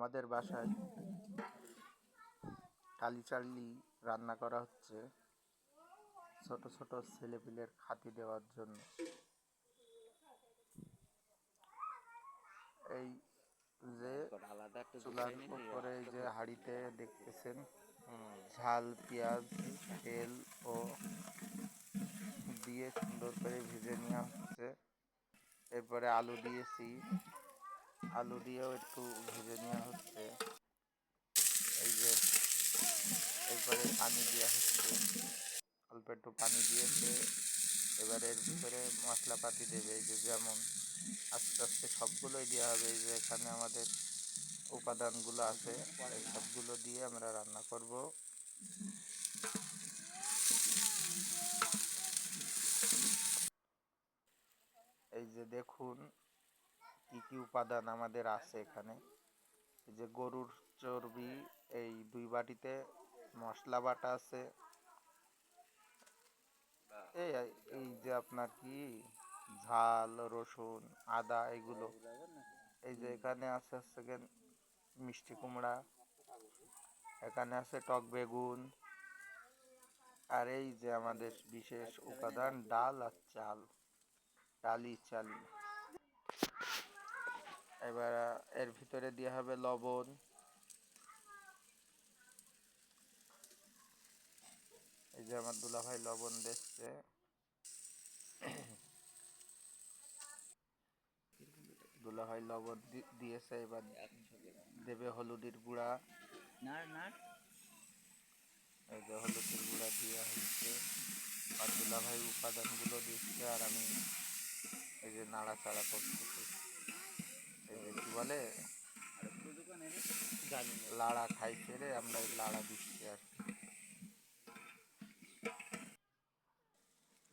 আমাদের বাসায় টালি চালি রান্না করা হচ্ছে ছোট ছোট ছেলেপিলের খাতি দেওয়ার জন্য। এই যে চুলার উপরে এই যে হাঁড়িতে দেখতেছেন ঝাল পেঁয়াজ তেল ও দিয়ে সুন্দর করে ভেজে নেওয়া হচ্ছে। এরপরে আলু দিয়েছি, আলু দিয়েও একটু ভেজে নেওয়া হচ্ছে। এই যে এরপরে পানি দেওয়া হচ্ছে, অল্প একটু পানি দিয়েছে। এবারে এর ভিতরে মশলাপাতি দেবে, এই যে যেমন আস্তে আস্তে সবগুলোই দেওয়া হবে। এই যে এখানে আমাদের উপাদানগুলো আছে, এই সবগুলো দিয়ে আমরা রান্না করব। এই যে দেখুন কি কি উপাদান আমাদের আছে এখানে। এই যে গরুর চর্বি, এই 2 বাটিতে মশলা বাটা আছে। এই এই যে আপনার কি ঝাল রসুন আদা এগুলো। এই যে এখানে আছে সেকেন্ড মিষ্টি কুমড়া, এখানে আছে টক বেগুন, আর এই যে আমাদের বিশেষ উপাদান ডাল আর চাল, ডালি চালি। এবার এর ভিতরে দেওয়া হবে লবণ। এই যে আমার দুলাভাই লবণ দিচ্ছে। দুলাভাই লবণ দিয়েছে, এবার দেবে হলুদের গুঁড়া। এই যে হলুদের গুঁড়া দেওয়া হচ্ছে, আর দুলাভাই উপাদানগুলো দিচ্ছে, আর আমি এই যে নাড়াচাড়া করতেছি। এই যে কি বলে লাড়া খাইছে রে, আমরা এই লাড়া দিচ্ছি আর কি।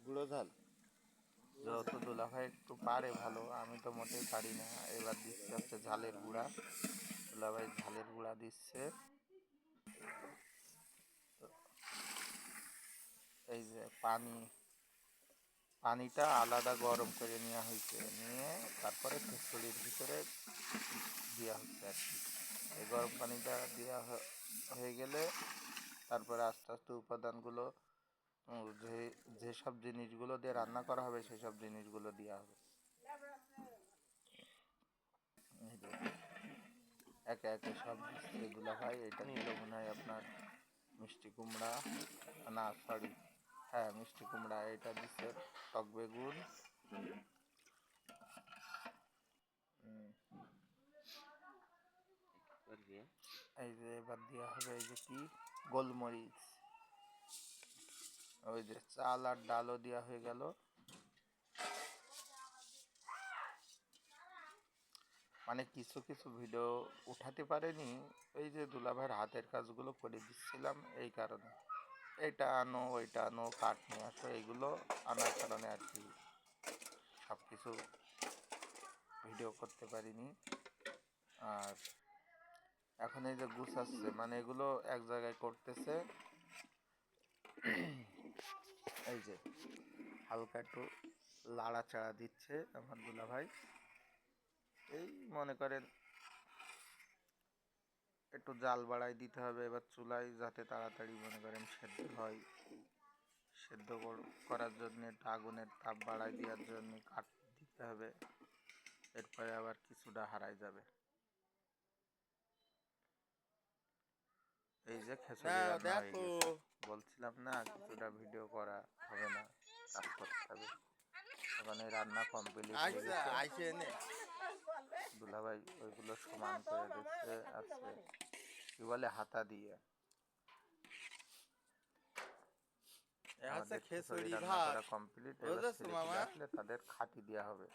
গুঁড়ো ঝাল যেহেতু দুলাভাই একটু পারে ভালো, আমি তো মোটেই পারি না। এবার দিচ্ছে হচ্ছে ঝালের গুঁড়া, দুলাভাই ঝালের গুঁড়া দিচ্ছে। এই যে পানিটা আলাদা গরম করে নেওয়া হয়েছে, নিয়ে তারপরে খিচুড়ির ভিতরে দেওয়া হচ্ছে আর কি। এই গরম পানিটা দেওয়া হয়ে গেলে তারপরে আস্তে আস্তে উপাদানগুলো, যেসব জিনিসগুলো দিয়ে রান্না করা হবে সেসব জিনিসগুলো দেওয়া হবে। একে একে সব দিচ্ছে দুলাভাই। এটা ছিল মনে হয় আপনার মিষ্টি কুমড়া, না সরি, হ্যাঁ মিষ্টি কুমড়া। এটা দিচ্ছে টক বেগুন। এই যে এবার দেওয়া হবে এই যে কি গোলমরিচ। ওই যে চাল আর ডালও দেওয়া হয়ে গেল। মানে কিছু কিছু ভিডিও উঠাতে পারেনি, এই যে দুলাভাইয়ের হাতের কাজগুলো করে দিচ্ছিলাম এই কারণে। এইটা আনো ওইটা আনো কাঠ নিয়ে আসো, এইগুলো আনার কারণে আর কি সব কিছু ভিডিও করতে পারিনি। আর এখন এই যে গুছাচ্ছে, মানে এগুলো এক জায়গায় করতেছে। এই যে হালকা একটু লাড়াচাড়া দিচ্ছে আমার দুলাভাই। এই মনে করেন একটু জাল বাড়াই দিতে হবে এবার চুলায়, যাতে তাড়াতাড়ি মনে করেন সেদ্ধ হয়। সেদ্ধ করার জন্য একটু আগুনের তাপ বাড়াই দেওয়ার জন্য কাঠ দিতে হবে। এরপরে আবার কিছুটা হারাই যাবে। এই যে খিচুড়ি রান্না হয়ে গেছে, বলছিলাম না কিছুটা ভিডিও করা হবে না, কাজ করতে হবে। এখন এই রান্না কমপ্লিট হয়ে গেছে। দুলাভাই ওইগুলো সমান করে দিচ্ছে, আছে কি বলে হাতা দিয়ে। আমাদের খিচুড়ি রান্না করা কমপ্লিট। এবার ছেলেপিলে আসলে তাদের খাতি দেওয়া হবে।